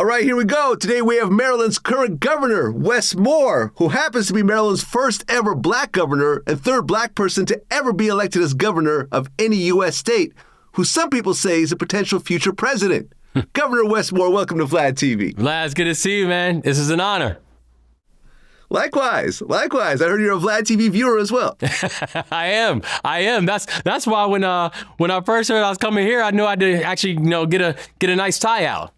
All right, here we go. Today we have Maryland's current governor, Wes Moore, who happens to be Maryland's first ever black governor and third black person to ever be elected as governor of any U.S. state, who some people say is a potential future president. Governor Wes Moore, welcome to VladTV. Vlad, it's good to see you, man. This is an honor. Likewise. I heard you're a VladTV viewer as well. I am. That's why when I first heard I was coming here, I knew I had to actually, get a nice tie out.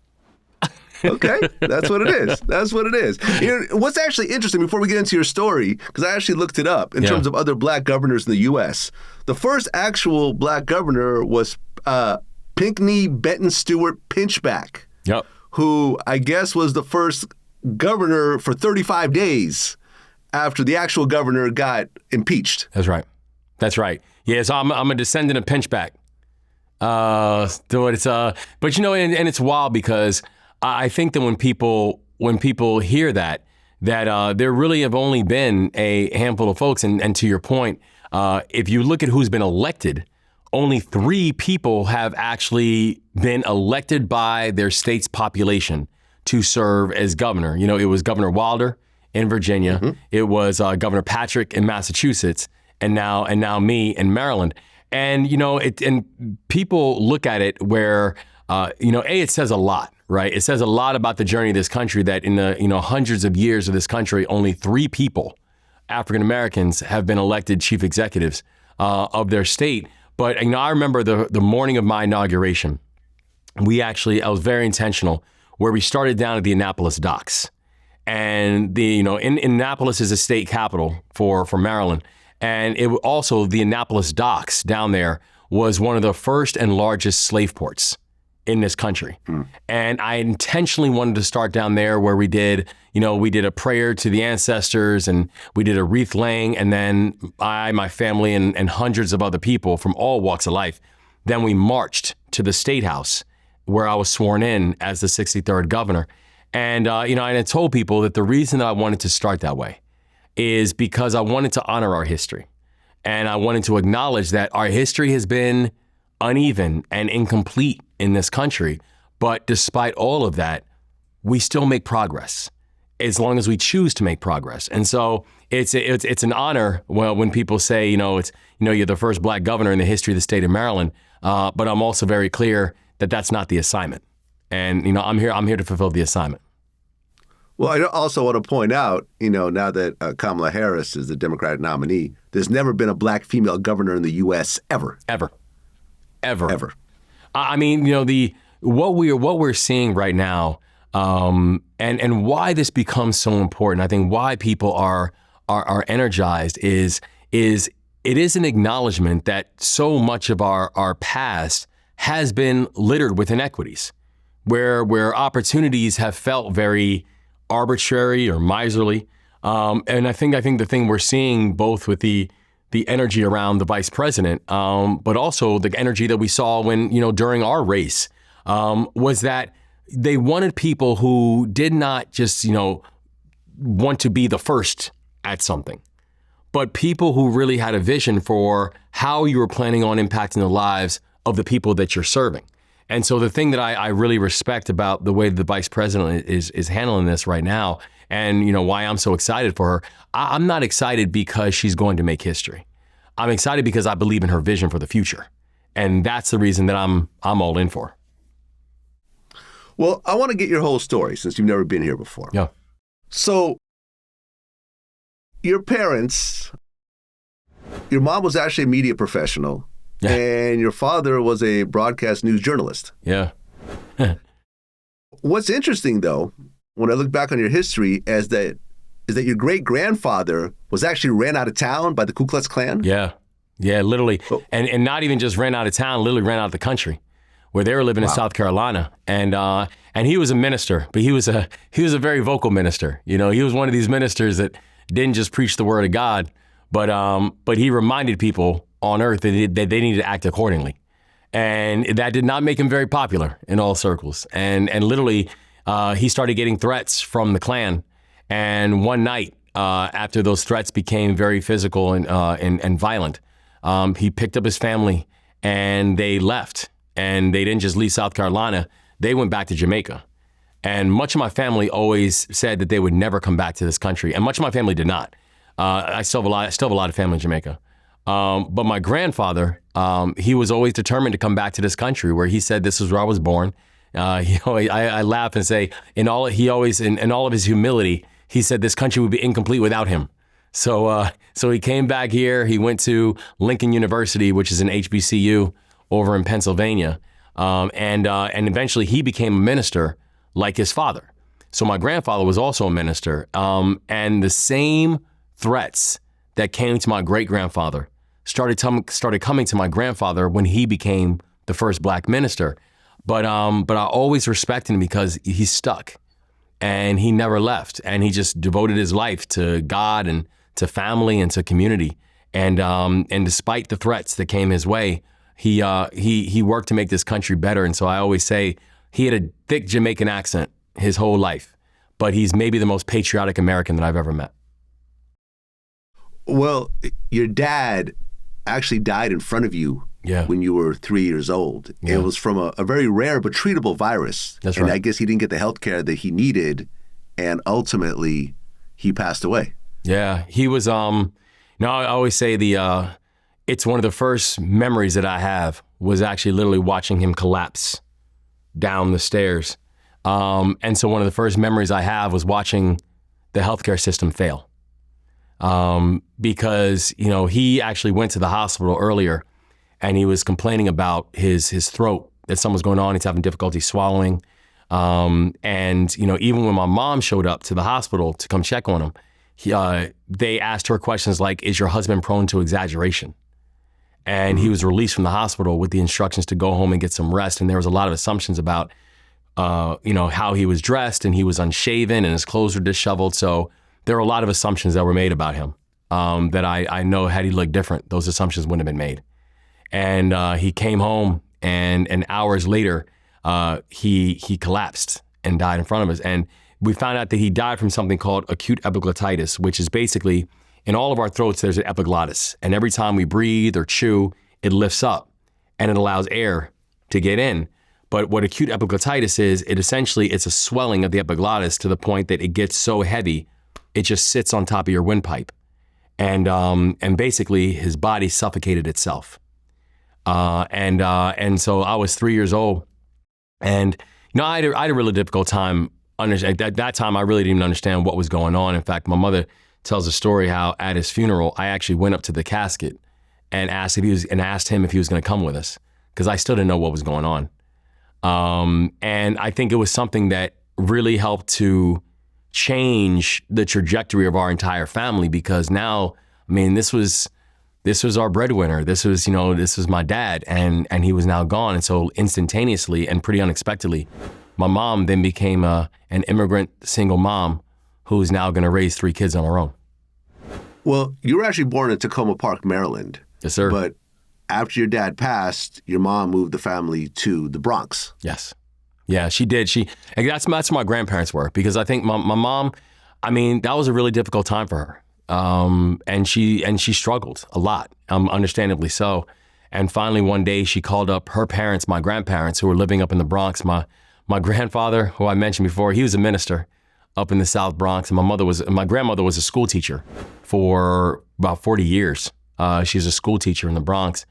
Okay, that's what it is. What's actually interesting, before we get into your story, because I actually looked it up in terms of other black governors in the U.S., the first actual black governor was Pinckney Benton Stewart Pinchback, who I guess was the first governor for 35 days after the actual governor got impeached. That's right. Yeah, so I'm a descendant of Pinchback. But and it's wild because I think that when people hear that there really have only been a handful of folks, and to your point, if you look at who's been elected, only 3 people have actually been elected by their state's population to serve as governor. It was Governor Wilder in Virginia, it was Governor Patrick in Massachusetts, and now me in Maryland. And and people look at it where it says a lot. Right. It says a lot about the journey of this country that in the, hundreds of years of this country, only 3 people, African Americans, have been elected chief executives of their state. But, I remember the morning of my inauguration, I was very intentional, where we started down at the Annapolis docks. And Annapolis is a state capital for Maryland. And it also, the Annapolis docks down there was one of the first and largest slave ports in this country. And I intentionally wanted to start down there where we did a prayer to the ancestors, and we did a wreath laying, and then my family and hundreds of other people from all walks of life, then we marched to the State House where I was sworn in as the 63rd governor. And, and I told people that the reason that I wanted to start that way is because I wanted to honor our history. And I wanted to acknowledge that our history has been uneven and incomplete in this country. But despite all of that, we still make progress as long as we choose to make progress. And so it's an honor when people say, you're the first black governor in the history of the state of Maryland. But I'm also very clear that that's not the assignment. And, I'm here to fulfill the assignment. Well, I also want to point out, now that Kamala Harris is the Democratic nominee, there's never been a black female governor in the U.S. ever. I mean, what we're seeing right now, and why this becomes so important, I think why people are energized is it is an acknowledgement that so much of our past has been littered with inequities, where opportunities have felt very arbitrary or miserly. And I think the thing we're seeing, both with the energy around the vice president, but also the energy that we saw when, during our race, was that they wanted people who did not just, want to be the first at something, but people who really had a vision for how you were planning on impacting the lives of the people that you're serving. And so the thing that I really respect about the way the vice president is handling this right now, and why I'm so excited for her, I'm not excited because she's going to make history. I'm excited because I believe in her vision for the future. And that's the reason that I'm all in for. Well, I want to get your whole story since you've never been here before. Yeah. So your parents, your mom was actually a media professional, and your father was a broadcast news journalist. Yeah. What's interesting, though, when I look back on your history, is that your great-grandfather was actually ran out of town by the Ku Klux Klan? Yeah, literally. Oh. And not even just ran out of town, literally ran out of the country, where they were living in South Carolina. And he was a minister, but he was a very vocal minister. He was one of these ministers that didn't just preach the word of God, but he reminded people on earth that they needed to act accordingly. And that did not make him very popular in all circles. And literally, he started getting threats from the Klan. And one night, after those threats became very physical and violent, he picked up his family and they left. And they didn't just leave South Carolina, they went back to Jamaica. And much of my family always said that they would never come back to this country. And much of my family did not. I still have a lot of family in Jamaica. But my grandfather, he was always determined to come back to this country, where he said this is where I was born. I laugh and say, in all of his humility, he said this country would be incomplete without him. So he came back here. He went to Lincoln University, which is an HBCU over in Pennsylvania, and eventually he became a minister like his father. So my grandfather was also a minister, and the same threats that came to my great grandfather started coming to my grandfather when he became the first black minister. But I always respected him because he stuck, and he never left, and he just devoted his life to God and to family and to community. And despite the threats that came his way, he worked to make this country better. And so I always say he had a thick Jamaican accent his whole life, but he's maybe the most patriotic American that I've ever met. Well, your dad actually died in front of you when you were 3 years old. Yeah. It was from a very rare but treatable virus. That's right. And I guess he didn't get the health care that he needed, and ultimately he passed away. Yeah, he was, I always say it's one of the first memories that I have was actually literally watching him collapse down the stairs. And so one of the first memories I have was watching the healthcare system fail. Because, he actually went to the hospital earlier and he was complaining about his throat, that something was going on. He's having difficulty swallowing. And even when my mom showed up to the hospital to come check on him, they asked her questions like, is your husband prone to exaggeration? And he was released from the hospital with the instructions to go home and get some rest. And there was a lot of assumptions about, how he was dressed, and he was unshaven and his clothes were disheveled. So there were a lot of assumptions that were made about him that I know had he looked different, those assumptions wouldn't have been made. And he came home, and hours later, he collapsed and died in front of us. And we found out that he died from something called acute epiglottitis, which is basically in all of our throats, there's an epiglottis. And every time we breathe or chew, it lifts up and it allows air to get in. But what acute epiglottitis is, it's a swelling of the epiglottis to the point that it gets so heavy, it just sits on top of your windpipe. And basically his body suffocated itself. And so I was 3 years old, and I had a really difficult time. At that time, I really didn't even understand what was going on. In fact, my mother tells a story how at his funeral, I actually went up to the casket and asked him if he was going to come with us, because I still didn't know what was going on. And I think it was something that really helped to change the trajectory of our entire family, because now, this was our breadwinner. This was my dad, and he was now gone. And so instantaneously and pretty unexpectedly, my mom then became an immigrant single mom who's now going to raise 3 kids on her own. Well, you were actually born in Tacoma Park, Maryland. Yes, sir. But after your dad passed, your mom moved the family to the Bronx. Yes. Yeah, she did. That's where my grandparents were, because I think my mom, that was a really difficult time for her. And she struggled a lot, understandably so. And finally, one day she called up her parents, my grandparents, who were living up in the Bronx. My grandfather, who I mentioned before, he was a minister up in the South Bronx, and my grandmother was a school teacher for about 40 years. She's a school teacher in the Bronx.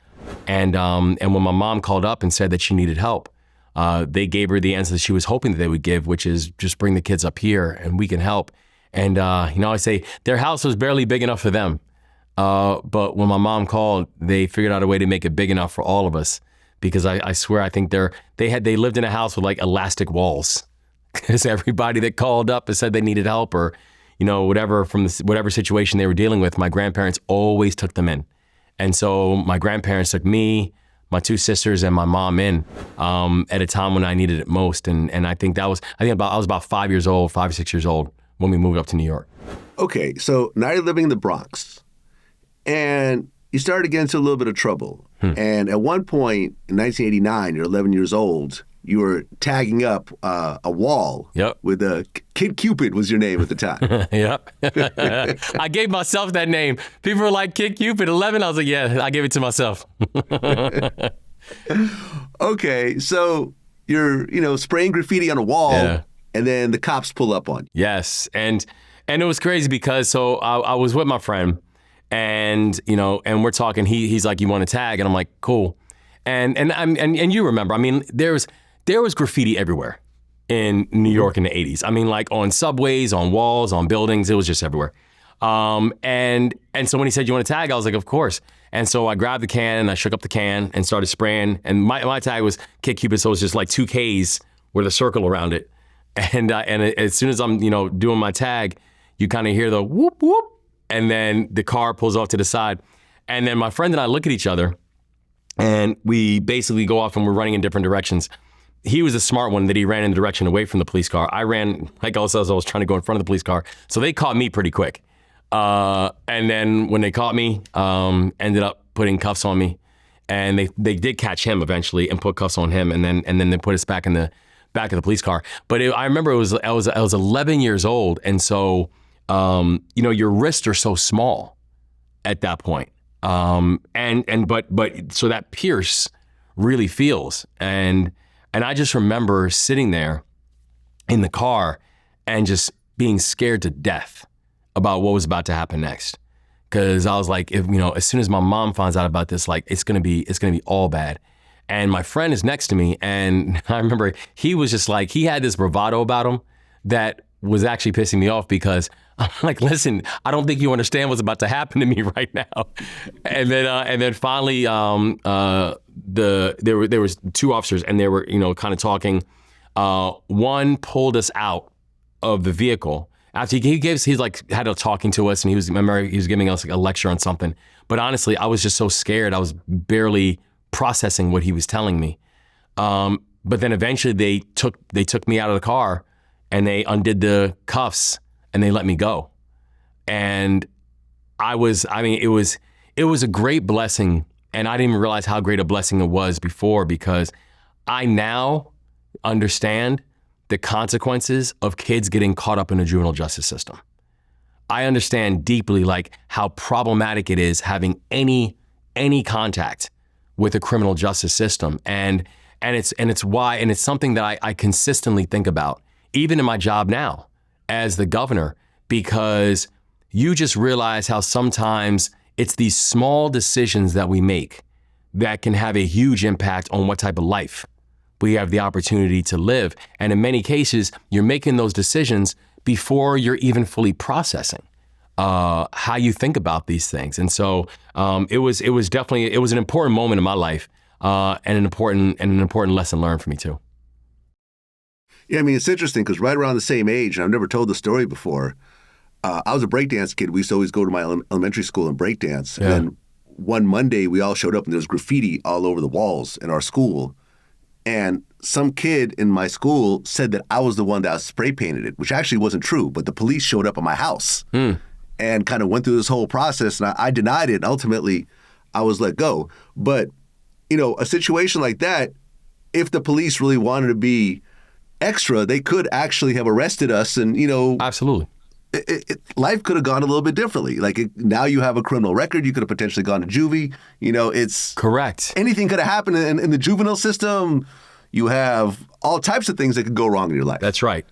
And when my mom called up and said that she needed help, they gave her the answer that she was hoping that they would give, which is just bring the kids up here and we can help. And, I say their house was barely big enough for them. But when my mom called, they figured out a way to make it big enough for all of us, because I swear, I think they lived in a house with like elastic walls, because everybody that called up and said they needed help or, whatever from whatever situation they were dealing with, my grandparents always took them in. And so my grandparents took me, my 2 sisters, and my mom in at a time when I needed it most. And I think I was about 5 or 6 years old when we moved up to New York. Okay, so now you're living in the Bronx, and you started getting into a little bit of trouble. And at one point in 1989, you're 11 years old, you were tagging up a wall with Kid Cupid was your name at the time. Yep. I gave myself that name. People were like, Kid Cupid, 11? I was like, yeah, I gave it to myself. Okay, so you're, spraying graffiti on a wall. Yeah. and then the cops pull up on you. Yes, and it was crazy because so I was with my friend, and and we're talking. He's like, "You want to tag?" And I'm like, "Cool." And you remember? I mean, there was graffiti everywhere in New York in the 80s. I mean, like on subways, on walls, on buildings. It was just everywhere. And so when he said, "You want to tag?" I was like, "Of course." And so I grabbed the can and I shook up the can and started spraying. And my tag was Kid Cupid, so it was just like 2 Ks with a circle around it. And as soon as I'm doing my tag, you kind of hear the whoop whoop, and then the car pulls off to the side, and then my friend and I look at each other, and we basically go off and we're running in different directions. He was a smart one that he ran in the direction away from the police car. I ran like also as I was trying to go in front of the police car, so they caught me pretty quick. And then when they caught me, ended up putting cuffs on me, and they did catch him eventually and put cuffs on him, and then they put us back in the back of the police car. But I remember I was 11 years old, and so your wrists are so small at that point, but so that pierce really feels, and I just remember sitting there in the car and just being scared to death about what was about to happen next. Because I was like, if as soon as my mom finds out about this, like it's gonna be all bad. And my friend is next to me, and I remember he was just like, he had this bravado about him that was actually pissing me off, because I'm like, listen, I don't think you understand what's about to happen to me right now. And then finally, there was 2 officers, and they were kind of talking. One pulled us out of the vehicle after he's like had a talking to us, and he was giving us like a lecture on something. But honestly, I was just so scared, I was barely processing what he was telling me. But then eventually they took me out of the car, and they undid the cuffs, and they let me go. And it was a great blessing, and I didn't even realize how great a blessing it was before, because I now understand the consequences of kids getting caught up in the juvenile justice system. I understand deeply like how problematic it is having any contact with the criminal justice system, and it's something that I consistently think about, even in my job now as the governor, because you just realize how sometimes it's these small decisions that we make that can have a huge impact on what type of life we have the opportunity to live. And in many cases, you're making those decisions before you're even fully processing how you think about these things. And so it was an important moment in my life, and an important lesson learned for me too. Yeah, I mean, it's interesting because right around the same age, and I've never told the story before, I was a breakdance kid. We used to always go to my elementary school and breakdance. Yeah. And then one Monday, we all showed up, and there was graffiti all over the walls in our school. And some kid in my school said that I was the one that spray painted it, which actually wasn't true. But the police showed up at my house and kind of went through this whole process. And I denied it. And ultimately, I was let go. But, a situation like that, if the police really wanted to be extra, they could actually have arrested us. And, absolutely. Life could have gone a little bit differently. Like now you have a criminal record. You could have potentially gone to juvie. It's correct. Anything could have happened in the juvenile system. You have all types of things that could go wrong in your life. That's right.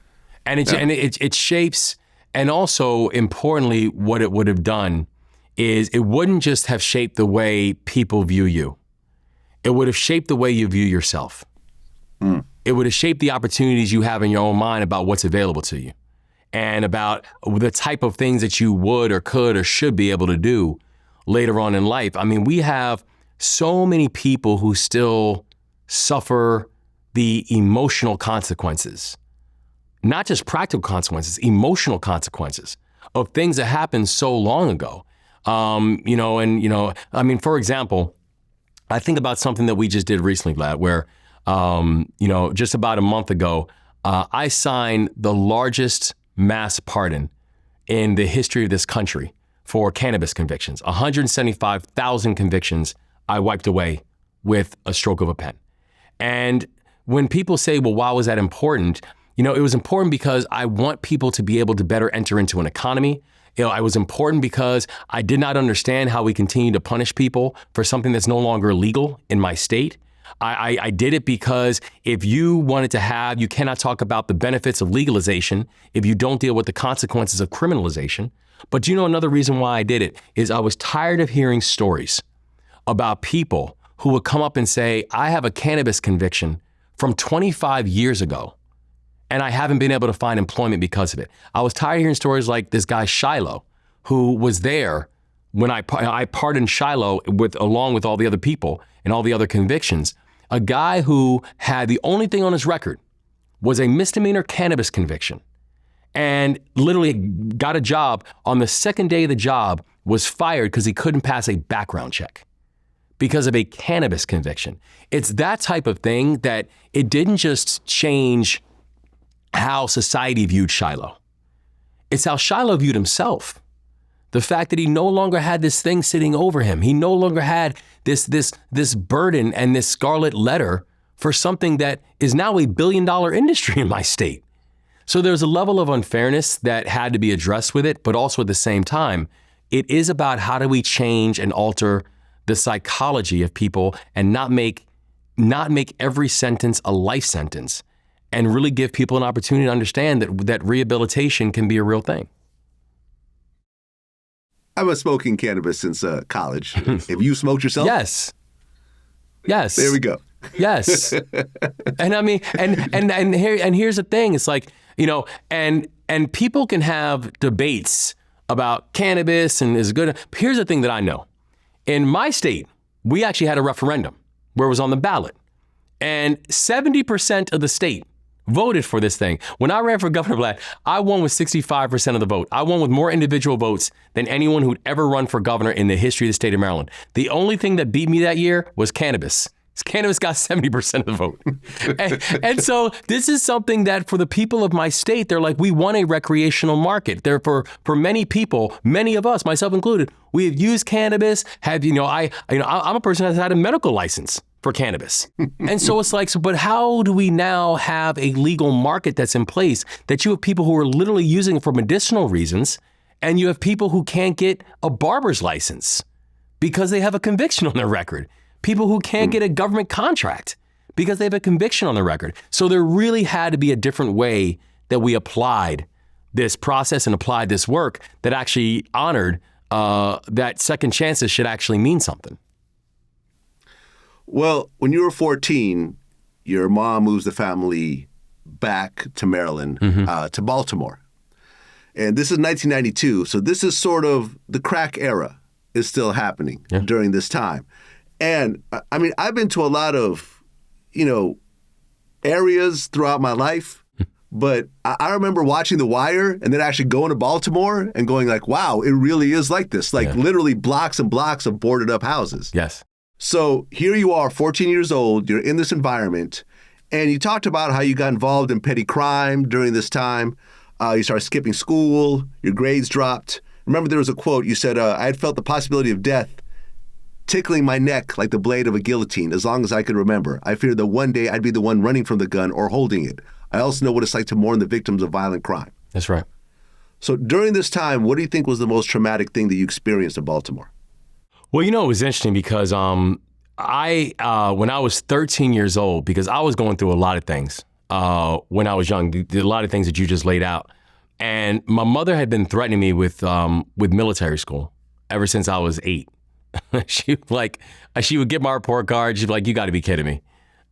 And it shapes, and also importantly, what it would have done is it wouldn't just have shaped the way people view you. It would have shaped the way you view yourself. It would have shaped the opportunities you have in your own mind about what's available to you, and about the type of things that you would or could or should be able to do later on in life. I mean, we have so many people who still suffer the emotional consequences, not just practical consequences, emotional consequences of things that happened so long ago. I mean, for example, I think about something that we just did recently, Vlad, where, just about a month ago, I signed the largest mass pardon in the history of this country for cannabis convictions. 175,000 convictions I wiped away with a stroke of a pen. And when people say, well, why was that important? It was important because I want people to be able to better enter into an economy. It was important because I did not understand how we continue to punish people for something that's no longer legal in my state. I did it because if you wanted to have, you cannot talk about the benefits of legalization if you don't deal with the consequences of criminalization. But you know, another reason why I did it is I was tired of hearing stories about people who would come up and say, I have a cannabis conviction from 25 years ago, and I haven't been able to find employment because of it. I was tired of hearing stories like this guy Shiloh, who was there when I pardoned Shiloh along with all the other people and all the other convictions. A guy who had the only thing on his record was a misdemeanor cannabis conviction, and literally got a job. On the second day of the job, was fired because he couldn't pass a background check because of a cannabis conviction. It's that type of thing that it didn't just change how society viewed Shiloh. It's how Shiloh viewed himself. The fact that he no longer had this thing sitting over him. He no longer had this burden and this scarlet letter for something that is now a $1 billion industry in my state. So there's a level of unfairness that had to be addressed with it, but also at the same time, it is about how do we change and alter the psychology of people and not make every sentence a life sentence, and really give people an opportunity to understand that rehabilitation can be a real thing. I've been smoking cannabis since college. Have you smoked yourself? Yes. Yes. There we go. Yes. And I mean, and here's the thing. It's like, you know, and people can have debates about cannabis and is it good. Here's the thing that I know. In my state, we actually had a referendum where it was on the ballot, and 70% of the state voted for this thing. When I ran for governor, Vlad, I won with 65% of the vote. I won with more individual votes than anyone who'd ever run for governor in the history of the state of Maryland. The only thing that beat me that year was cannabis. Cannabis got 70% of the vote. and so this is something that for the people of my state, they're like, we want a recreational market. Therefore, for many people, many of us, myself included, we have used cannabis, I'm a person that has had a medical license for cannabis. And so it's like, but how do we now have a legal market that's in place that you have people who are literally using it for medicinal reasons, and you have people who can't get a barber's license because they have a conviction on their record? People who can't get a government contract because they have a conviction on their record. So there really had to be a different way that we applied this process and applied this work that actually honored that second chances should actually mean something. Well, when you were 14, your mom moves the family back to Maryland, to Baltimore. And this is 1992. So this is sort of the crack era is still happening during this time. And I mean, I've been to a lot of, areas throughout my life, but I remember watching The Wire and then actually going to Baltimore and going like, wow, it really is like this, literally blocks and blocks of boarded up houses. Yes. So here you are, 14 years old, you're in this environment, and you talked about how you got involved in petty crime during this time. You started skipping school, your grades dropped. Remember there was a quote, you said, I had felt the possibility of death tickling my neck like the blade of a guillotine as long as I could remember. I feared that one day I'd be the one running from the gun or holding it. I also know what it's like to mourn the victims of violent crime. That's right. So during this time, what do you think was the most traumatic thing that you experienced in Baltimore? Well, it was interesting because when I was 13 years old, because I was going through a lot of things when I was young, a lot of things that you just laid out. And my mother had been threatening me with military school ever since I was 8. She would get my report card. She'd be like, you got to be kidding me.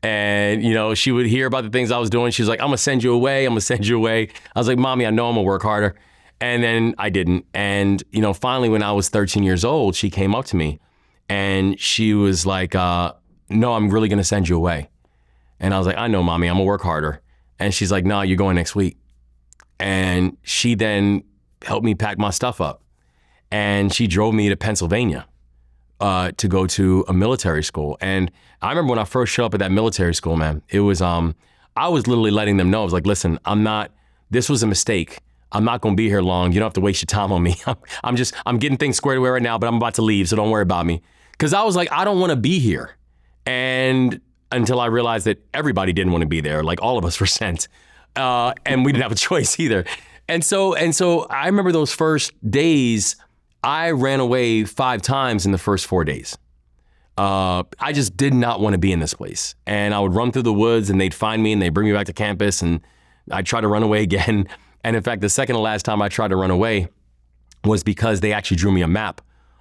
And, she would hear about the things I was doing. She was like, I'm going to send you away. I'm going to send you away. I was like, Mommy, I know I'm going to work harder. And then I didn't. And, finally, when I was 13 years old, she came up to me and she was like, no, I'm really going to send you away. And I was like, I know, Mommy, I'm going to work harder. And she's like, no, you're going next week. And she then helped me pack my stuff up. And she drove me to Pennsylvania to go to a military school. And I remember when I first showed up at that military school, man, it was, I was literally letting them know, I was like, listen, this was a mistake. I'm not going to be here long. You don't have to waste your time on me. I'm getting things squared away right now, but I'm about to leave, so don't worry about me. Because I was like, I don't want to be here. And until I realized that everybody didn't want to be there, like all of us were sent. And we didn't have a choice either. And so I remember those first days, I ran away 5 times in the first 4 days. I just did not want to be in this place. And I would run through the woods and they'd find me and they'd bring me back to campus and I'd try to run away again. And in fact, the second to last time I tried to run away was because they actually drew me a map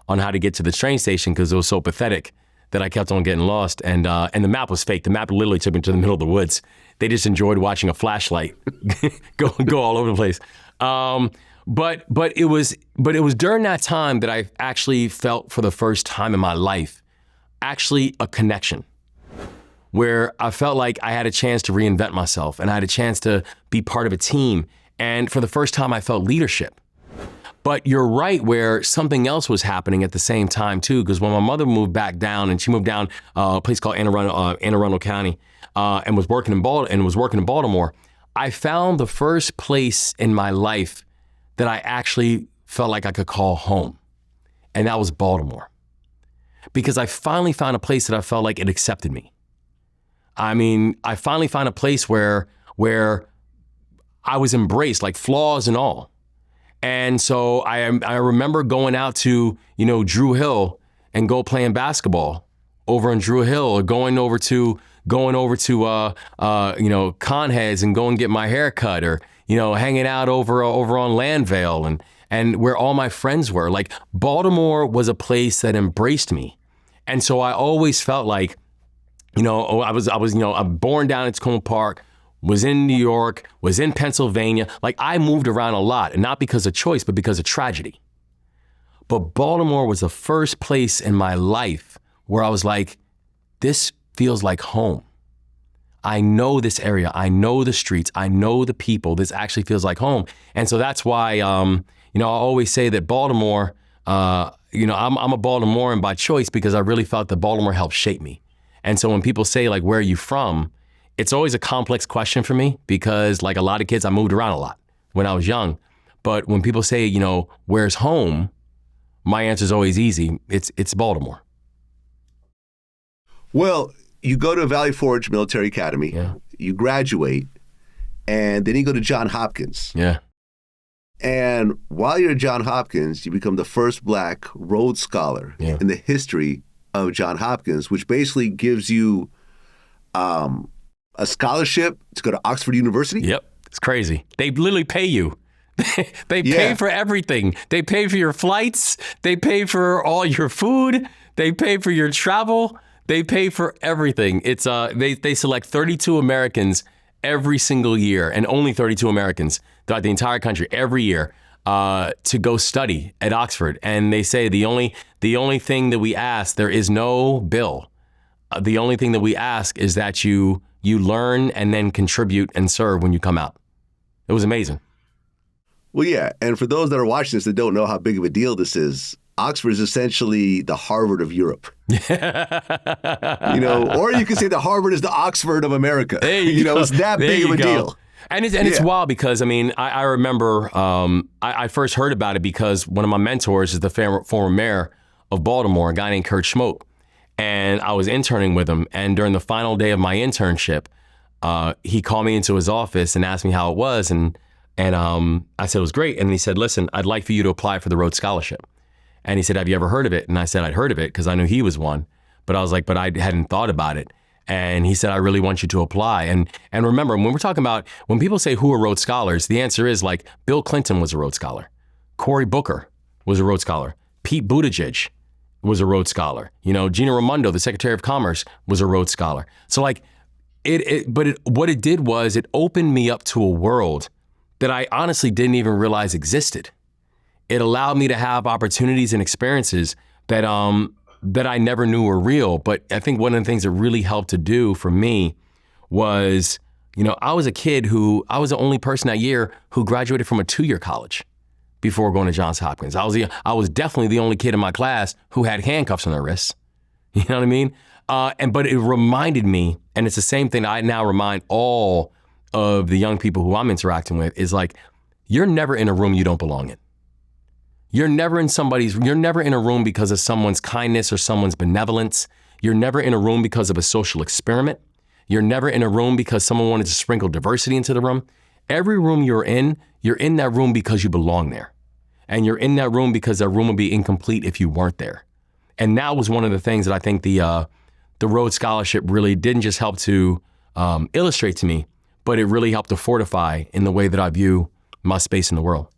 on how to get to the train station because it was so pathetic that I kept on getting lost. And the map was fake. The map literally took me to the middle of the woods. They just enjoyed watching a flashlight go all over the place. But it was during that time that I actually felt for the first time in my life, actually a connection where I felt like I had a chance to reinvent myself and I had a chance to be part of a team. And for the first time, I felt leadership. But you're right where something else was happening at the same time too, because when my mother moved back down and she moved down a place called Anne Arundel County and was working in Baltimore, I found the first place in my life that I actually felt like I could call home. And that was Baltimore. Because I finally found a place that I felt like it accepted me. I mean, I finally found a place where I was embraced, like flaws and all. And so I remember going out to, Drew Hill and go playing basketball over in Drew Hill, or going over to Conheads and go and get my hair cut, or, hanging out over on Landvale and where all my friends were. Like Baltimore was a place that embraced me. And so I always felt like, I'm born down at Tacoma Park, was in New York, was in Pennsylvania. Like I moved around a lot, and not because of choice, but because of tragedy. But Baltimore was the first place in my life where I was like, this feels like home. I know this area. I know the streets. I know the people. This actually feels like home. And so that's why, I always say that Baltimore, I'm a Baltimorean by choice because I really felt that Baltimore helped shape me. And so when people say like, where are you from? It's always a complex question for me because like a lot of kids, I moved around a lot when I was young. But when people say, where's home? My answer is always easy. It's Baltimore. Well, you go to Valley Forge Military Academy, you graduate, and then you go to Johns Hopkins. Yeah. And while you're at Johns Hopkins, you become the first Black Rhodes Scholar in the history of Johns Hopkins, which basically gives you a scholarship to go to Oxford University. Yep. It's crazy. They literally pay you. They pay for everything. They pay for your flights. They pay for all your food. They pay for your travel. They pay for everything. It's they select 32 Americans every single year, and only 32 Americans throughout the entire country every year to go study at Oxford. And they say the only thing that we ask, there is no bill. The only thing that we ask is that you learn and then contribute and serve when you come out. It was amazing. Well, yeah. And for those that are watching this that don't know how big of a deal this is, Oxford is essentially the Harvard of Europe. Or you can say that Harvard is the Oxford of America. It's that big of a deal. And it's wild because, I remember I first heard about it because one of my mentors is the former mayor of Baltimore, a guy named Kurt Schmoke. And I was interning with him. And during the final day of my internship, he called me into his office and asked me how it was. And I said, it was great. And he said, listen, I'd like for you to apply for the Rhodes Scholarship. And he said, have you ever heard of it? And I said, I'd heard of it because I knew he was one. But I was like, but I hadn't thought about it. And he said, I really want you to apply. And remember, when we're talking about, when people say who are Rhodes Scholars, the answer is like Bill Clinton was a Rhodes Scholar. Cory Booker was a Rhodes Scholar. Pete Buttigieg was a Rhodes Scholar. Gina Raimondo, the Secretary of Commerce, was a Rhodes Scholar. So like, what it did was it opened me up to a world that I honestly didn't even realize existed. It allowed me to have opportunities and experiences that I never knew were real. But I think one of the things that really helped to do for me was, I was a kid I was the only person that year who graduated from a 2-year college before going to Johns Hopkins. I was definitely the only kid in my class who had handcuffs on their wrists. You know what I mean? But it reminded me, and it's the same thing I now remind all of the young people who I'm interacting with, is like, you're never in a room you don't belong in. You're never in a room because of someone's kindness or someone's benevolence. You're never in a room because of a social experiment. You're never in a room because someone wanted to sprinkle diversity into the room. Every room you're in that room because you belong there. And you're in that room because that room would be incomplete if you weren't there. And that was one of the things that I think the Rhodes Scholarship really didn't just help to illustrate to me, but it really helped to fortify in the way that I view my space in the world.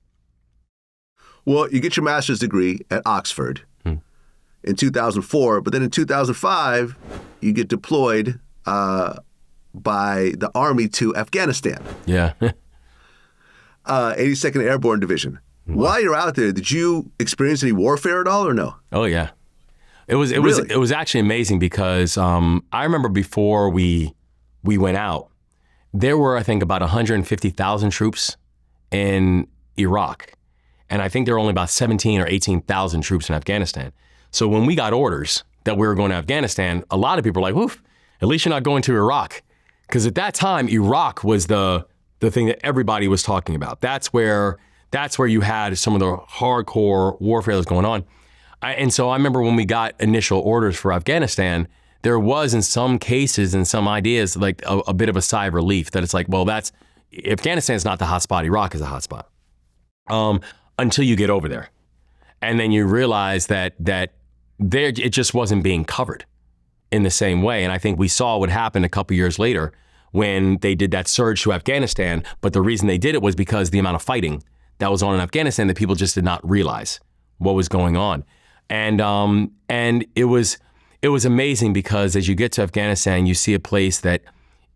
Well, you get your master's degree at Oxford in 2004, but then in 2005, you get deployed by the Army to Afghanistan. Yeah. 82nd Airborne Division. While you're out there, did you experience any warfare at all or no? Oh, yeah. It was actually amazing because I remember before we went out, there were, I think, about 150,000 troops in Iraq. And I think there were only about 17 or 18,000 troops in Afghanistan. So when we got orders that we were going to Afghanistan, a lot of people were like, "Oof, at least you're not going to Iraq." Because at that time, Iraq was the thing that everybody was talking about. That's where you had some of the hardcore warfare that was going on. And so I remember when we got initial orders for Afghanistan, there was in some cases and some ideas like a bit of a sigh of relief that it's like, well, Afghanistan's not the hot spot. Iraq is a hot spot. Until you get over there. And then you realize that there it just wasn't being covered in the same way. And I think we saw what happened a couple years later when they did that surge to Afghanistan. But the reason they did it was because the amount of fighting that was on in Afghanistan that people just did not realize what was going on. And it was amazing because as you get to Afghanistan, you see a place that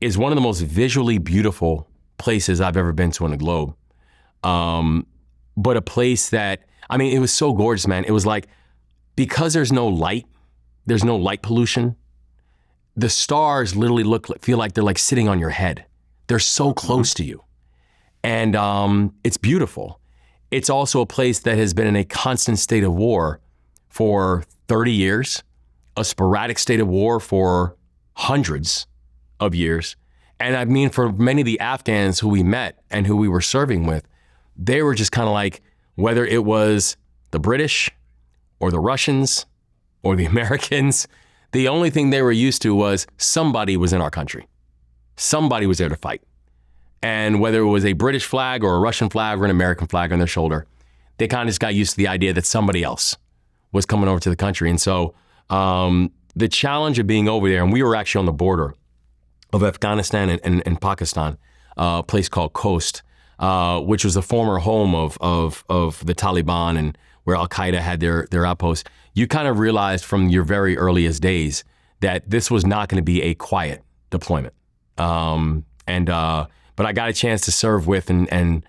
is one of the most visually beautiful places I've ever been to on the globe. But a place that, I mean, it was so gorgeous, man. It was like, because there's no light pollution, the stars literally feel like they're like sitting on your head. They're so close to you. And it's beautiful. It's also a place that has been in a constant state of war for 30 years, a sporadic state of war for hundreds of years. And I mean, for many of the Afghans who we met and who we were serving with, they were just kind of like, whether it was the British or the Russians or the Americans, the only thing they were used to was somebody was in our country. Somebody was there to fight. And whether it was a British flag or a Russian flag or an American flag on their shoulder, they kind of just got used to the idea that somebody else was coming over to the country. And so the challenge of being over there, and we were actually on the border of Afghanistan and Pakistan, a place called Khost, which was the former home of the Taliban and where Al-Qaeda had their outposts. You kind of realized from your very earliest days that this was not going to be a quiet deployment. But I got a chance to serve with and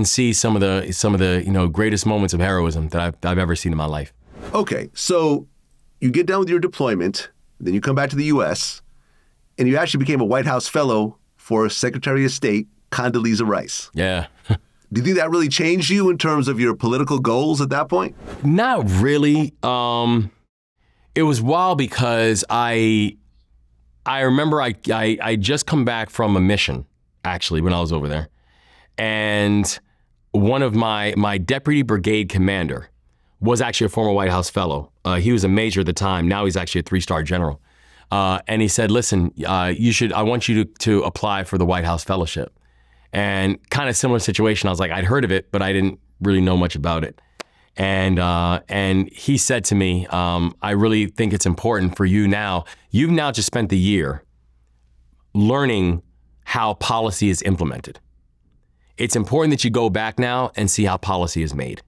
see some of the greatest moments of heroism that I've ever seen in my life. Okay, so you get done with your deployment, then you come back to the U.S., and you actually became a White House fellow for Secretary of State Condoleezza Rice. Yeah. Do you think that really changed you in terms of your political goals at that point? Not really. It was wild because I remember I just come back from a mission, actually, when I was over there. And one of my deputy brigade commander was actually a former White House fellow. He was a major at the time. Now he's actually a 3-star general. And he said, "Listen, I want you to apply for the White House fellowship." And kind of similar situation. I was like, I'd heard of it, but I didn't really know much about it. And he said to me, "I really think it's important for you now. You've now just spent the year learning how policy is implemented. It's important that you go back now and see how policy is made."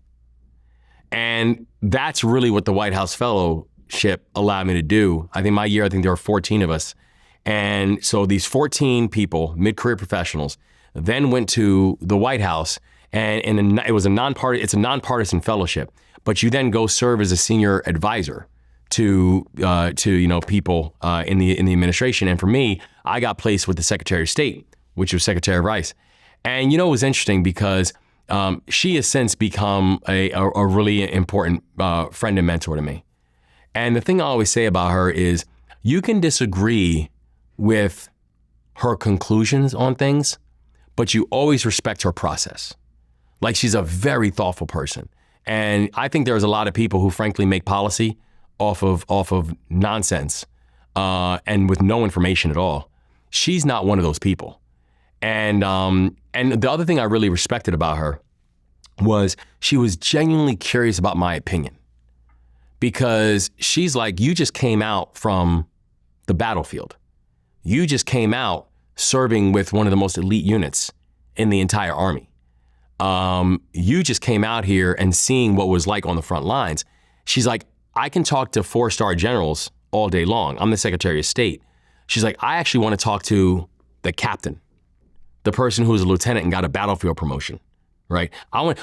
And that's really what the White House Fellowship allowed me to do. I think there were 14 of us. And so these 14 people, mid-career professionals, then went to the White House, and it's a nonpartisan fellowship, but you then go serve as a senior advisor to people in the administration. And for me, I got placed with the Secretary of State, which was Secretary Rice. And it was interesting because she has since become a really important friend and mentor to me. And the thing I always say about her is, you can disagree with her conclusions on things, but you always respect her process. Like, she's a very thoughtful person. And I think there's a lot of people who frankly make policy off of nonsense and with no information at all. She's not one of those people. And the other thing I really respected about her was she was genuinely curious about my opinion. because she's like, you just came out from the battlefield. You just came out serving with one of the most elite units in the entire army. You just came out here and seeing what was like on the front lines. She's like, I can talk to 4-star generals all day long. I'm the Secretary of State. She's like, I actually want to talk to the captain, the person who was a lieutenant and got a battlefield promotion, right?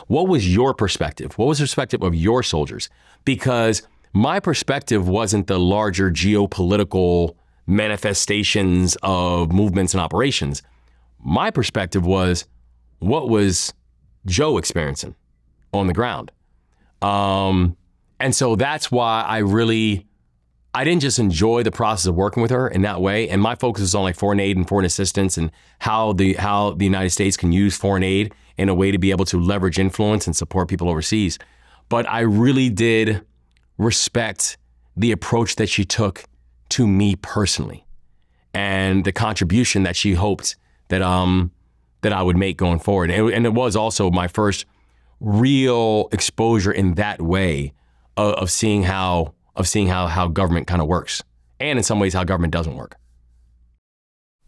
What was your perspective? What was the perspective of your soldiers? Because my perspective wasn't the larger geopolitical manifestations of movements and operations. My perspective was, what was Joe experiencing on the ground? And so that's why I didn't just enjoy the process of working with her in that way. And my focus is on like foreign aid and foreign assistance and how the United States can use foreign aid in a way to be able to leverage influence and support people overseas. But I really did respect the approach that she took to me personally and the contribution that she hoped that I would make going forward. And it was also my first real exposure in that way of seeing how government kind of works, and in some ways how government doesn't work.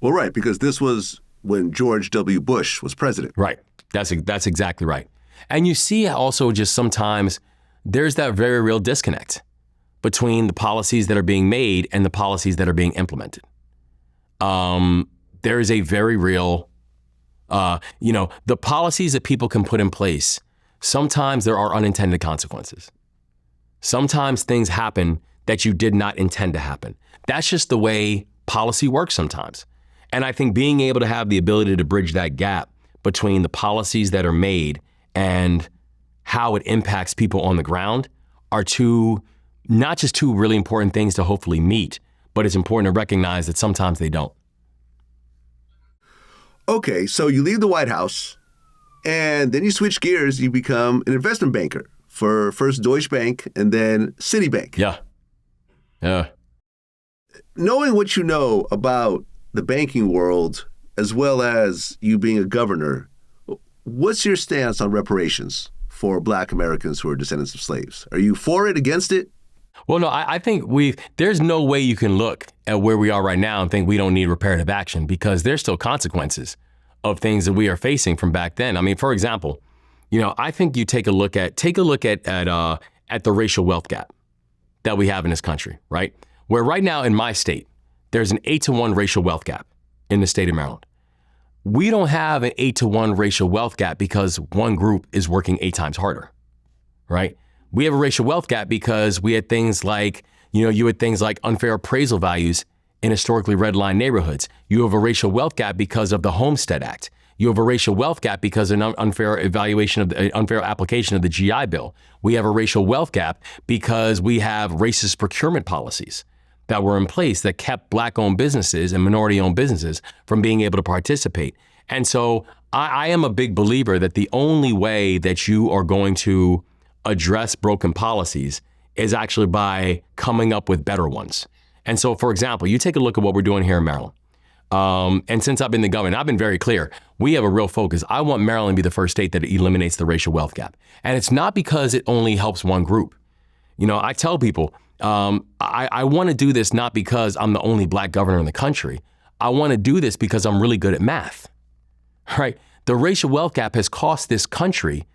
Well, right, because this was when George W. Bush was president. Right. That's exactly right. And you see also just sometimes there's that very real disconnect between the policies that are being made and the policies that are being implemented. There is a very real, the policies that people can put in place, sometimes there are unintended consequences. Sometimes things happen that you did not intend to happen. That's just the way policy works sometimes. And I think being able to have the ability to bridge that gap between the policies that are made and how it impacts people on the ground are not just two really important things to hopefully meet, but it's important to recognize that sometimes they don't. Okay, so you leave the White House and then you switch gears, you become an investment banker for first Deutsche Bank and then Citibank. Yeah. Knowing what you know about the banking world, as well as you being a governor, what's your stance on reparations for Black Americans who are descendants of slaves? Are you for it, against it? Well, no, I think there's no way you can look at where we are right now and think we don't need reparative action, because there's still consequences of things that we are facing from back then. I mean, for example, I think you take a look at the racial wealth gap that we have in this country, right? Where right now in my state, there's an 8-to-1 racial wealth gap in the state of Maryland. We don't have an 8-to-1 racial wealth gap because one group is working 8 times harder, right? We have a racial wealth gap because we had things like, you had things like unfair appraisal values in historically redlined neighborhoods. You have a racial wealth gap because of the Homestead Act. You have a racial wealth gap because of an unfair application of the GI Bill. We have a racial wealth gap because we have racist procurement policies that were in place that kept Black-owned businesses and minority-owned businesses from being able to participate. And so I am a big believer that the only way that you are going to address broken policies is actually by coming up with better ones. And so, for example, you take a look at what we're doing here in Maryland. And since I've been the governor, I've been very clear. We have a real focus. I want Maryland to be the first state that eliminates the racial wealth gap. And it's not because it only helps one group. I tell people, I want to do this not because I'm the only Black governor in the country. I want to do this because I'm really good at math, right? The racial wealth gap has cost this country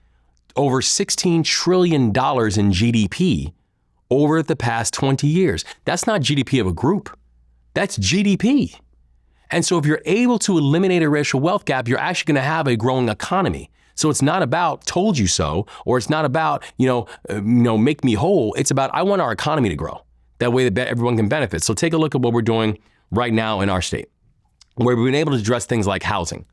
over $16 trillion in GDP over the past 20 years. That's not GDP of a group. That's GDP. And so if you're able to eliminate a racial wealth gap, you're actually going to have a growing economy. So it's not about told you so, or it's not about, make me whole. It's about, I want our economy to grow. That way that everyone can benefit. So take a look at what we're doing right now in our state, where we've been able to address things like housing,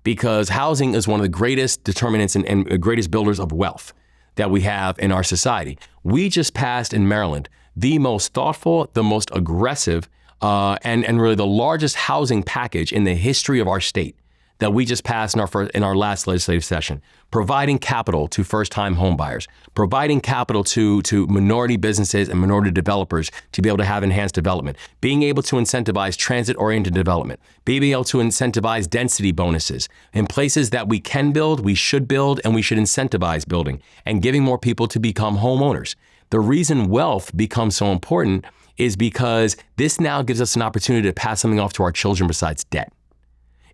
because housing is one of the greatest determinants and greatest builders of wealth that we have in our society. We just passed in Maryland the most thoughtful, the most aggressive, and really the largest housing package in the history of our state that we just passed in our last legislative session, providing capital to first-time home buyers, providing capital to minority businesses and minority developers to be able to have enhanced development, being able to incentivize transit-oriented development, being able to incentivize density bonuses in places that we can build, we should build, and we should incentivize building, and giving more people to become homeowners. the reason wealth becomes so important is because this now gives us an opportunity to pass something off to our children besides debt.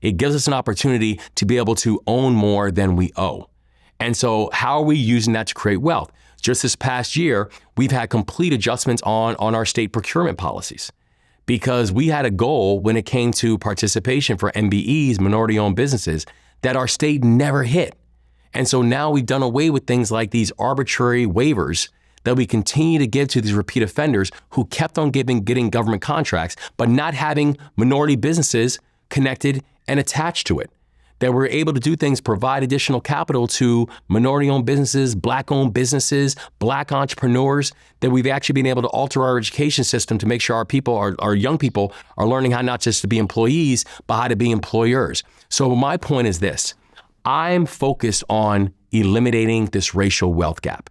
It gives us an opportunity to be able to own more than we owe. And so how are we using that to create wealth? Just this past year, we've had complete adjustments on our state procurement policies because we had a goal when it came to participation for MBEs, minority-owned businesses, that our state never hit. And so now we've done away with things like these arbitrary waivers that we continue to give to these repeat offenders who kept on getting government contracts, but not having minority businesses connected and attached to it. That we're able to do things, provide additional capital to minority-owned businesses, Black-owned businesses, Black entrepreneurs, that we've actually been able to alter our education system to make sure our people, our young people, are learning how not just to be employees, but how to be employers. So my point is this. I'm focused on eliminating this racial wealth gap.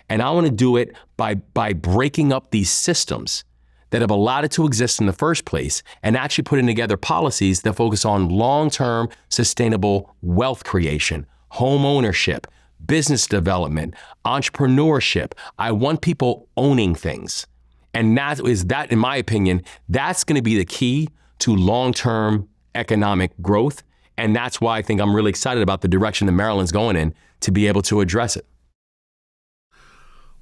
And I want to do it by breaking up these systems that have allowed it to exist in the first place and actually putting together policies that focus on long-term sustainable wealth creation, home ownership, business development, entrepreneurship. I want people owning things. And that, in my opinion, that's going to be the key to long-term economic growth. And that's why I think I'm really excited about the direction that Maryland's going in to be able to address it.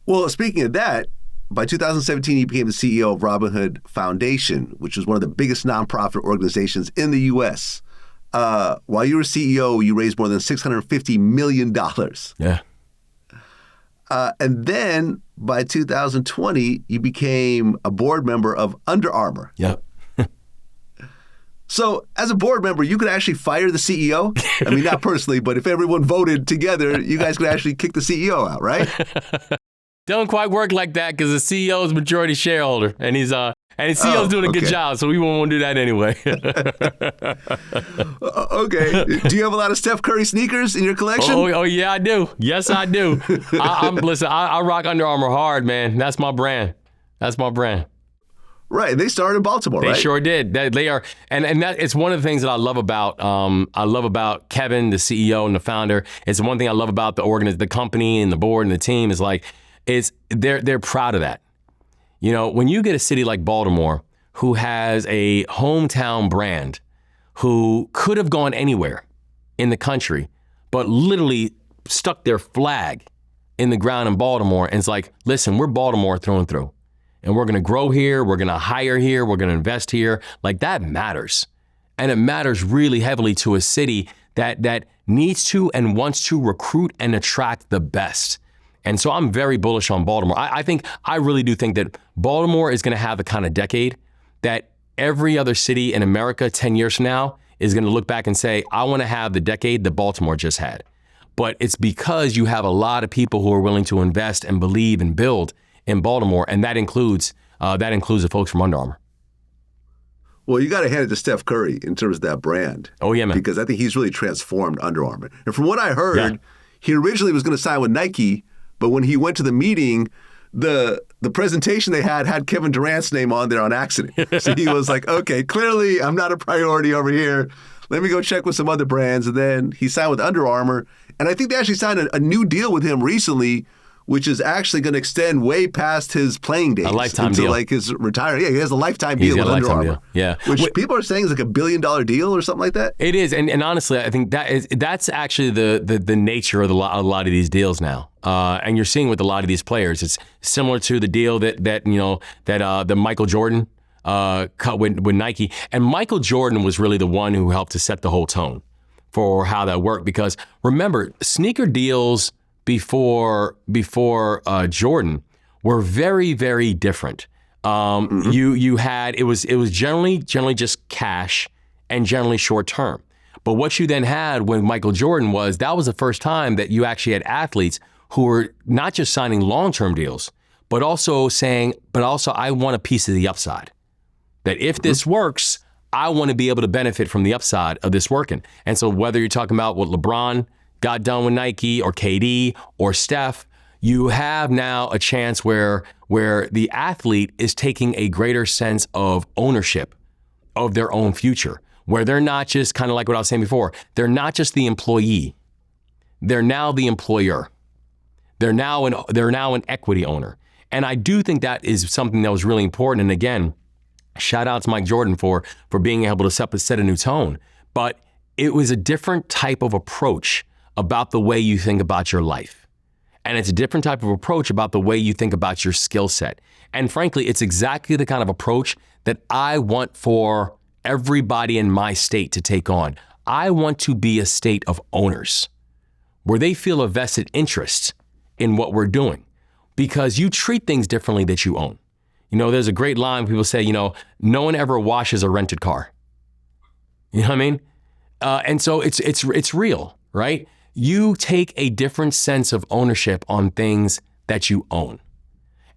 Well, speaking of that, by 2017, he became the CEO of Robin Hood Foundation, which was one of the biggest nonprofit organizations in the U.S. While you were CEO, you raised more than $650 million. Yeah. And then by 2020, you became a board member of Under Armour. Yep. So as a board member, you could actually fire the CEO? I mean, not personally, but if everyone voted together, you guys could actually kick the CEO out, right? Don't quite work like that because the CEO is majority shareholder, and he's CEO's doing a good job, so we won't do that anyway. Okay. Do you have a lot of Steph Curry sneakers in your collection? Oh yeah, I do. Yes, I do. Listen, I rock Under Armour hard, man. That's my brand. Right. They started in Baltimore, right? They sure did. They are, and that it's one of the things that I love about Kevin, the CEO and the founder. It's one thing I love about the company and the board and the team is like, they're proud of that. You know, when you get a city like Baltimore who has a hometown brand, who could have gone anywhere in the country, but literally stuck their flag in the ground in Baltimore, and it's like, listen, we're Baltimore through and through. And we're going to grow here, we're going to hire here, we're going to invest here. Like, that matters. And it matters really heavily to a city that needs to and wants to recruit and attract the best. And so I'm very bullish on Baltimore. I really do think that Baltimore is going to have the kind of decade that every other city in America 10 years from now is going to look back and say, I want to have the decade that Baltimore just had. But it's because you have a lot of people who are willing to invest and believe and build in Baltimore, and that includes the folks from Under Armour. Well, you got to hand it to Steph Curry in terms of that brand. Oh, yeah, man. Because I think he's really transformed Under Armour. And from what I heard, he originally was going to sign with Nike, but when he went to the meeting, the presentation they had Kevin Durant's name on there on accident. So he was like, okay, clearly I'm not a priority over here. Let me go check with some other brands. And then he signed with Under Armour. And I think they actually signed a new deal with him recently, which is actually going to extend way past his playing days. A lifetime deal. Like his retirement. Yeah, he has a lifetime deal with Under Armour. Yeah. Which people are saying is like $1 billion deal or something like that. It is. And honestly, I think that's actually the nature of a lot of these deals now. And you're seeing with a lot of these players, it's similar to the deal that Michael Jordan cut with Nike. And Michael Jordan was really the one who helped to set the whole tone for how that worked. Because remember, sneaker deals before Jordan were very, very different. You had it was generally just cash and generally short term. But what you then had when Michael Jordan was the first time that you actually had athletes who were not just signing long-term deals, but also saying, I want a piece of the upside. That if this works, I want to be able to benefit from the upside of this working. And so whether you're talking about what LeBron got done with Nike or KD or Steph, you have now a chance where the athlete is taking a greater sense of ownership of their own future, where they're not just kind of like what I was saying before, they're not just the employee, they're now the employer. They're now an equity owner. And I do think that is something that was really important. And again, shout out to Mike Jordan for being able to set a new tone. But it was a different type of approach about the way you think about your life. And it's a different type of approach about the way you think about your skill set. And frankly, it's exactly the kind of approach that I want for everybody in my state to take on. I want to be a state of owners where they feel a vested interest in what we're doing because you treat things differently that you own. You know, there's a great line people say, you know, no one ever washes a rented car. You know what I mean? And so it's real, right? You take a different sense of ownership on things that you own.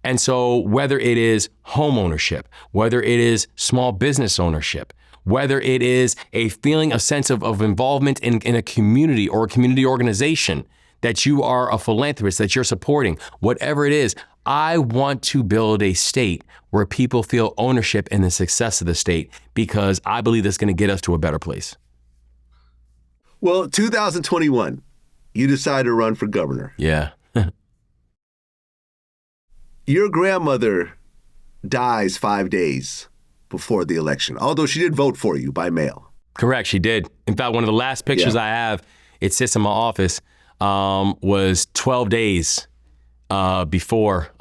And so whether it is home ownership, whether it is small business ownership, whether it is a feeling, a sense of involvement in a community or a community organization, that you are a philanthropist, that you're supporting, whatever it is, I want to build a state where people feel ownership in the success of the state because I believe that's going to get us to a better place. Well, 2021, you decided to run for governor. Yeah. Your grandmother dies 5 days before the election, although she did vote for you by mail. Correct, she did. In fact, one of the last pictures I have, it sits in my office, was 12 days before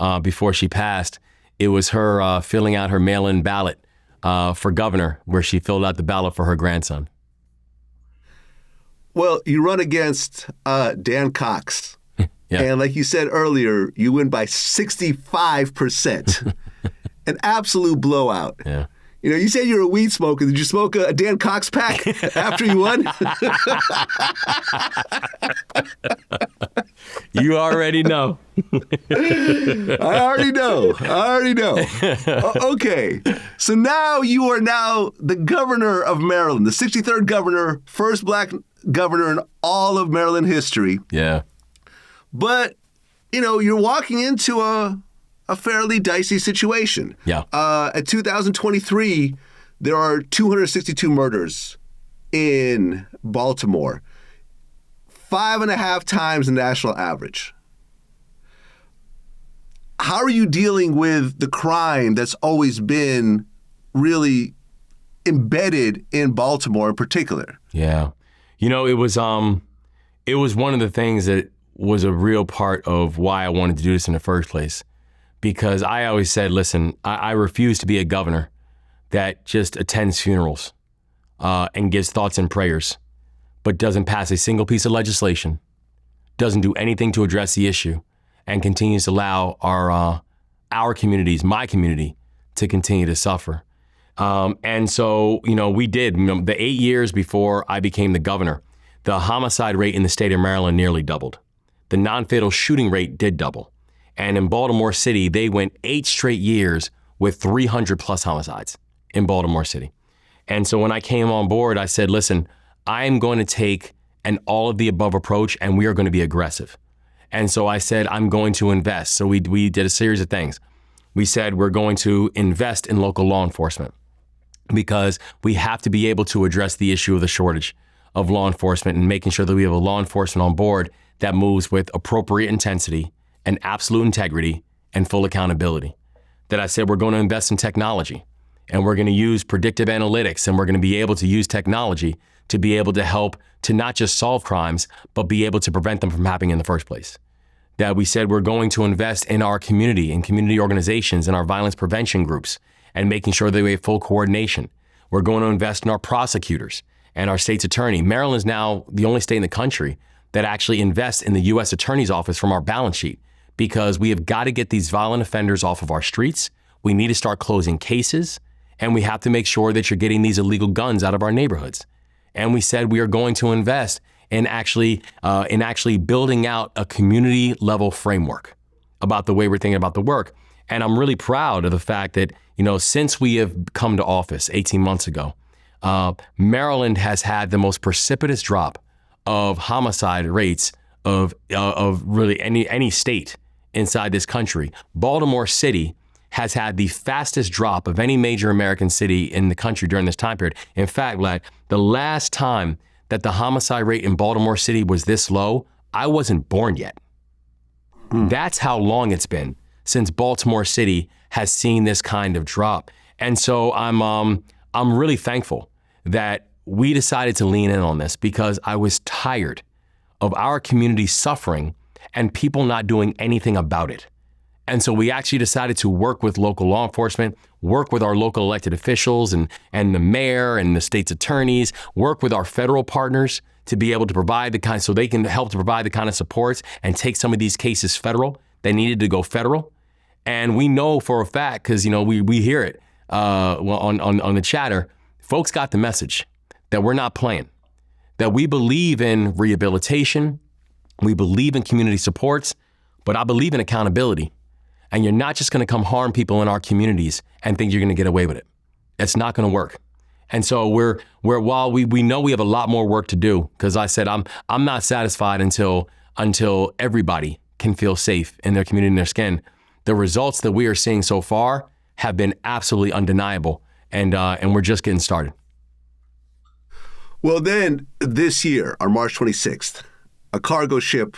she passed. It was her filling out her mail-in ballot for governor, where she filled out the ballot for her grandson. Well, you run against Dan Cox. Yeah. And like you said earlier, you win by 65%. An absolute blowout. Yeah. You know, you said you were a weed smoker. Did you smoke a Dan Cox pack after you won? You already know. I already know. Okay. So now you are the governor of Maryland, the 63rd governor, first black governor in all of Maryland history. Yeah. But, you know, you're walking into a fairly dicey situation. Yeah. At 2023, there are 262 murders in Baltimore, 5.5 times the national average. How are you dealing with the crime that's always been really embedded in Baltimore in particular? Yeah. You know, it was one of the things that was a real part of why I wanted to do this in the first place. Because I always said, listen, I refuse to be a governor that just attends funerals and gives thoughts and prayers, but doesn't pass a single piece of legislation, doesn't do anything to address the issue, and continues to allow our communities, my community, to continue to suffer. And so, you know, we did. You know, the 8 years before I became the governor, the homicide rate in the state of Maryland nearly doubled. The non-fatal shooting rate did double. And in Baltimore City, they went 8 straight years with 300 plus homicides in Baltimore City. And so when I came on board, I said, listen, I am going to take an all of the above approach and we are going to be aggressive. And so I said, I'm going to invest. So we did a series of things. We said we're going to invest in local law enforcement because we have to be able to address the issue of the shortage of law enforcement and making sure that we have a law enforcement on board that moves with appropriate intensity and absolute integrity and full accountability. That I said we're going to invest in technology and we're going to use predictive analytics and we're going to be able to use technology to be able to help to not just solve crimes, but be able to prevent them from happening in the first place. That we said we're going to invest in our community and community organizations and our violence prevention groups and making sure that we have full coordination. We're going to invest in our prosecutors and our state's attorney. Maryland is now the only state in the country that actually invests in the U.S. Attorney's Office from our balance sheet, because we have got to get these violent offenders off of our streets. We need to start closing cases, and we have to make sure that you're getting these illegal guns out of our neighborhoods. And we said we are going to invest in actually building out a community level framework about the way we're thinking about the work. And I'm really proud of the fact that, you know, since we have come to office 18 months ago, Maryland has had the most precipitous drop of homicide rates of really any state inside this country. Baltimore City has had the fastest drop of any major American city in the country during this time period. In fact, Vlad, the last time that the homicide rate in Baltimore City was this low, I wasn't born yet. That's how long it's been since Baltimore City has seen this kind of drop. And so I'm really thankful that we decided to lean in on this, because I was tired of our community suffering and people not doing anything about it. And so we actually decided to work with local law enforcement, work with our local elected officials and the mayor and the state's attorneys, work with our federal partners to be able to provide so they can help to provide the kind of supports and take some of these cases federal. They needed to go federal. And we know for a fact, because, we hear it on the chatter, folks got the message that we're not playing, that we believe in rehabilitation, we believe in community supports, but I believe in accountability. And you're not just going to come harm people in our communities and think you're going to get away with it. It's not going to work. And so while we know we have a lot more work to do, because I said I'm not satisfied until everybody can feel safe in their community and their skin. The results that we are seeing so far have been absolutely undeniable, and we're just getting started. Well, then this year, on March 26th, a cargo ship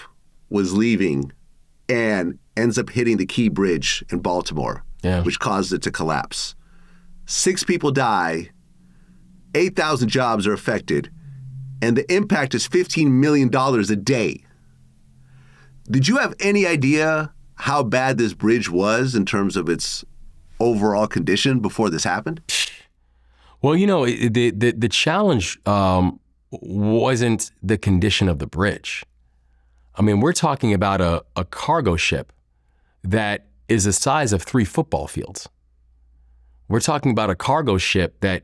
was leaving and ends up hitting the Key Bridge in Baltimore, which caused it to collapse. 6 people die, 8,000 jobs are affected, and the impact is $15 million a day. Did you have any idea how bad this bridge was in terms of its overall condition before this happened? Well, the challenge wasn't the condition of the bridge. I mean, we're talking about a cargo ship that is the size of 3 football fields. We're talking about a cargo ship that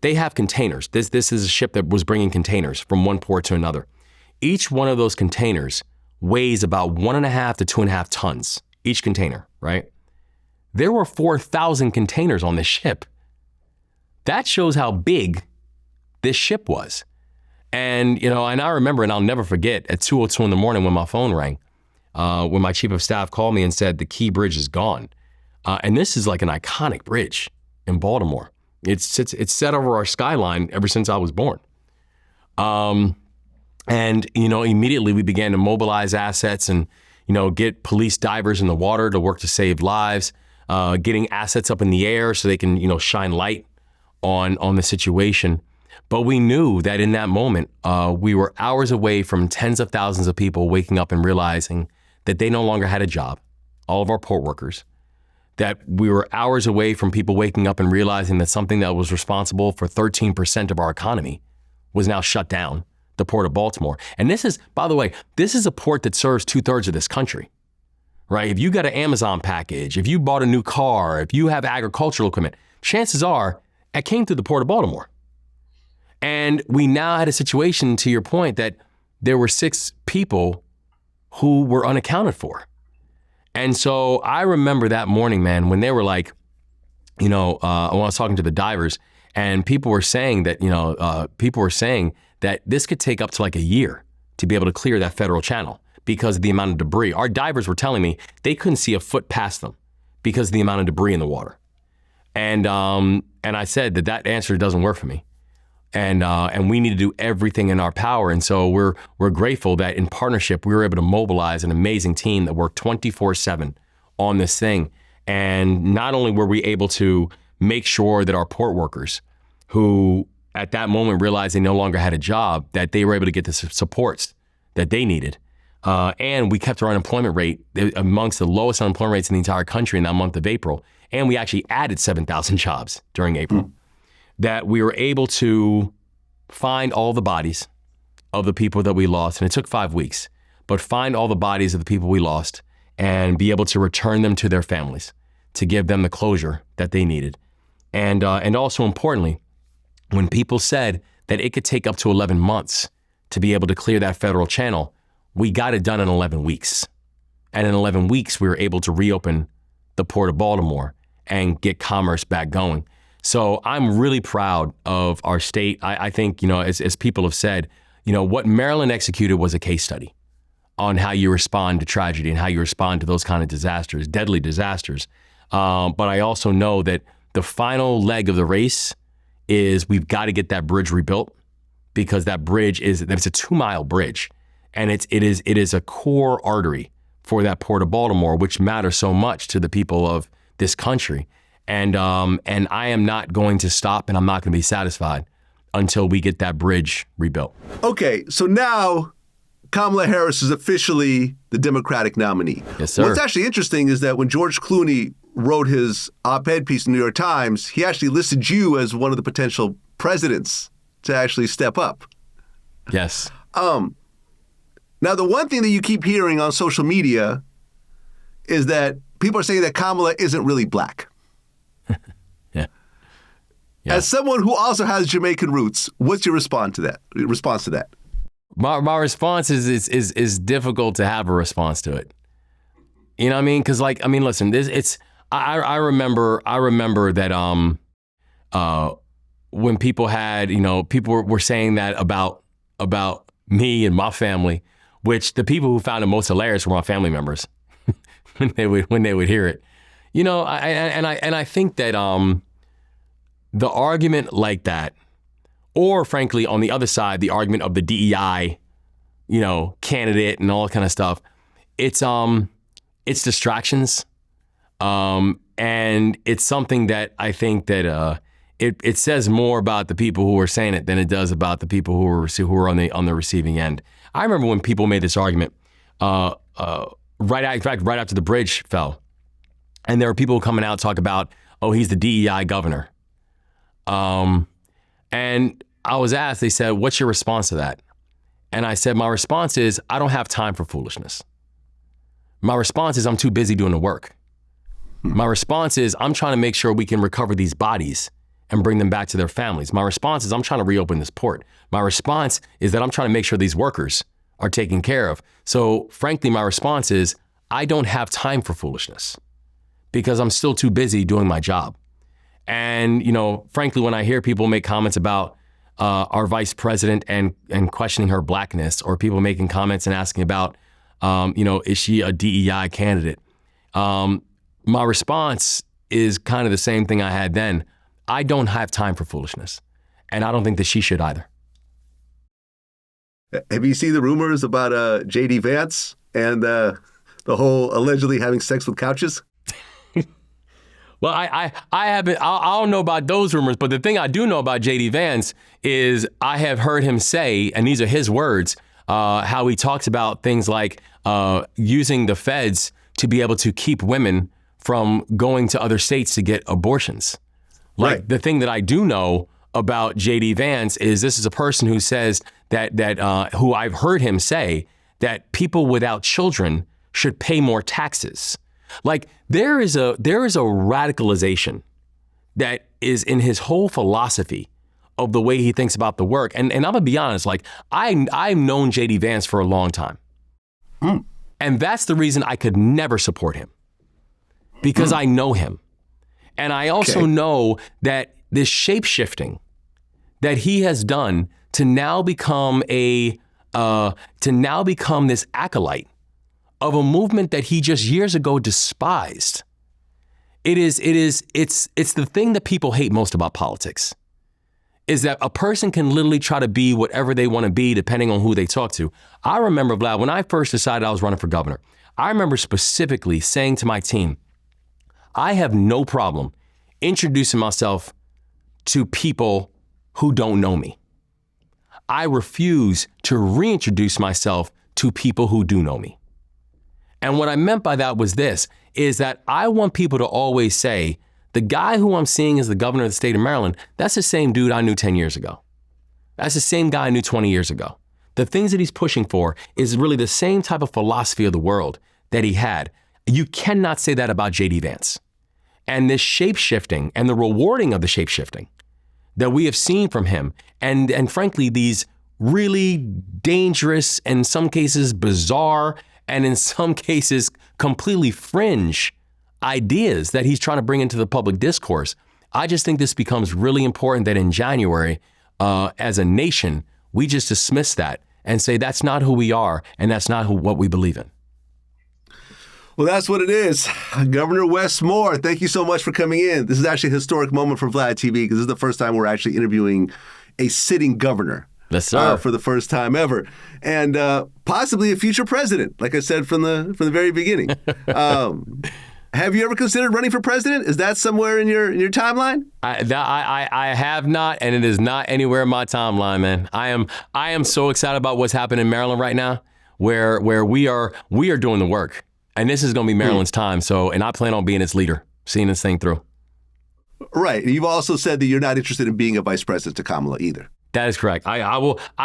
they have containers. This is a ship that was bringing containers from one port to another. Each one of those containers weighs about 1.5 to 2.5 tons, each container, right? There were 4,000 containers on this ship. That shows how big this ship was. And, and I remember, and I'll never forget, at 2:02 in the morning when my phone rang, when my chief of staff called me and said the Key Bridge is gone. And this is like an iconic bridge in Baltimore. It's set over our skyline ever since I was born. And, immediately we began to mobilize assets and, get police divers in the water to work to save lives, getting assets up in the air so they can, shine light on the situation. But we knew that in that moment, we were hours away from tens of thousands of people waking up and realizing that they no longer had a job, all of our port workers, that we were hours away from people waking up and realizing that something that was responsible for 13% of our economy was now shut down, the Port of Baltimore. And this is, by the way, this is a port that serves 2/3 of this country, right? If you got an Amazon package, if you bought a new car, if you have agricultural equipment, chances are it came through the Port of Baltimore. And we now had a situation, to your point, that there were 6 people who were unaccounted for. And so I remember that morning, man, when they were like, when I was talking to the divers, and people were saying that, that this could take up to like a year to be able to clear that federal channel because of the amount of debris. Our divers were telling me they couldn't see a foot past them because of the amount of debris in the water. And I said that answer doesn't work for me. And we need to do everything in our power. And so we're grateful that in partnership, we were able to mobilize an amazing team that worked 24/7 on this thing. And not only were we able to make sure that our port workers, who at that moment realized they no longer had a job, that they were able to get the supports that they needed. And we kept our unemployment rate amongst the lowest unemployment rates in the entire country in that month of April. And we actually added 7,000 jobs during April. That we were able to find all the bodies of the people that we lost. And it took 5 weeks, but find all the bodies of the people we lost and be able to return them to their families, to give them the closure that they needed. And also importantly, when people said that it could take up to 11 months to be able to clear that federal channel, we got it done in 11 weeks. And in 11 weeks, we were able to reopen the Port of Baltimore and get commerce back going. So I'm really proud of our state. I think, as people have said, what Maryland executed was a case study on how you respond to tragedy and how you respond to those kind of disasters, deadly disasters. But I also know that the final leg of the race is we've got to get that bridge rebuilt, because that bridge it's a 2-mile bridge, and it is a core artery for that Port of Baltimore, which matters so much to the people of this country. And I am not going to stop, and I'm not going to be satisfied until we get that bridge rebuilt. Okay, so now Kamala Harris is officially the Democratic nominee. Yes, sir. What's actually interesting is that when George Clooney wrote his op-ed piece in the New York Times, he actually listed you as one of the potential presidents to actually step up. Yes. Now, the one thing that you keep hearing on social media is that people are saying that Kamala isn't really black. Yeah. As someone who also has Jamaican roots, what's your response to that? My response is difficult to have a response to it. You know what I mean? Because listen, I remember that when people had, people were saying that about me and my family, which the people who found it most hilarious were my family members when they would hear it. I think that the argument like that, or frankly, on the other side, the argument of the DEI, candidate and all that kind of stuff, it's distractions. And it's something that I think that it says more about the people who are saying it than it does about the people who are on the receiving end. I remember when people made this argument, right after the bridge fell, and there were people coming out talk about, oh, he's the DEI governor. And I was asked, they said, what's your response to that? And I said, my response is, I don't have time for foolishness. My response is, I'm too busy doing the work. My response is, I'm trying to make sure we can recover these bodies and bring them back to their families. My response is, I'm trying to reopen this port. My response is that I'm trying to make sure these workers are taken care of. So frankly, my response is, I don't have time for foolishness because I'm still too busy doing my job. And, frankly, when I hear people make comments about our vice president and questioning her blackness, or people making comments and asking about, is she a DEI candidate? My response is kind of the same thing I had then. I don't have time for foolishness, and I don't think that she should either. Have you seen the rumors about J.D. Vance and the whole allegedly having sex with couches? Well, I haven't. I don't know about those rumors, but the thing I do know about J.D. Vance is I have heard him say, and these are his words, how he talks about things like using the feds to be able to keep women from going to other states to get abortions. Like, right. The thing that I do know about J.D. Vance is this is a person who says that who I've heard him say that people without children should pay more taxes. Like, there is a radicalization that is in his whole philosophy of the way he thinks about the work. And I'm gonna be honest, like, I've known J.D. Vance for a long time. And that's the reason I could never support him, because I know him. And I also know that this shape-shifting that he has done to now become this acolyte of a movement that he just years ago despised. It's the thing that people hate most about politics, is that a person can literally try to be whatever they want to be depending on who they talk to. I remember, Vlad, when I first decided I was running for governor, I remember specifically saying to my team, I have no problem introducing myself to people who don't know me. I refuse to reintroduce myself to people who do know me. And what I meant by that was this, is that I want people to always say, the guy who I'm seeing as the governor of the state of Maryland, that's the same dude I knew 10 years ago. That's the same guy I knew 20 years ago. The things that he's pushing for is really the same type of philosophy of the world that he had. You cannot say that about J.D. Vance. And this shape-shifting and the rewarding of the shape-shifting that we have seen from him, and frankly, these really dangerous, and in some cases bizarre, and in some cases completely fringe ideas that he's trying to bring into the public discourse. I just think this becomes really important that in January, as a nation, we just dismiss that and say that's not who we are and that's not what we believe in. Well, that's what it is. Governor Wes Moore, thank you so much for coming in. This is actually a historic moment for VladTV because this is the first time we're actually interviewing a sitting governor. Yes, sir. For the first time ever, and possibly a future president. Like I said from the very beginning. Have you ever considered running for president? Is that somewhere in your timeline? I have not, and it is not anywhere in my timeline, man. I am so excited about what's happening in Maryland right now, where we are doing the work, and this is going to be Maryland's time. So, and I plan on being its leader, seeing this thing through. Right. You've also said that you're not interested in being a vice president to Kamala either. That is correct. I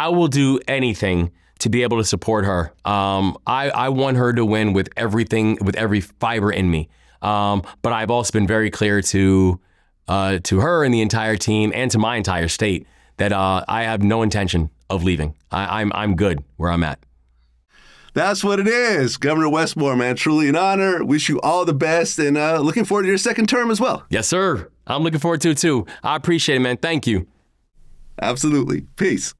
will do anything to be able to support her. I want her to win with everything, with every fiber in me. But I've also been very clear to her and the entire team and to my entire state that I have no intention of leaving. I'm good where I'm at. That's what it is. Governor Wes Moore, man, truly an honor. Wish you all the best, and looking forward to your second term as well. Yes, sir. I'm looking forward to it too. I appreciate it, man. Thank you. Absolutely. Peace.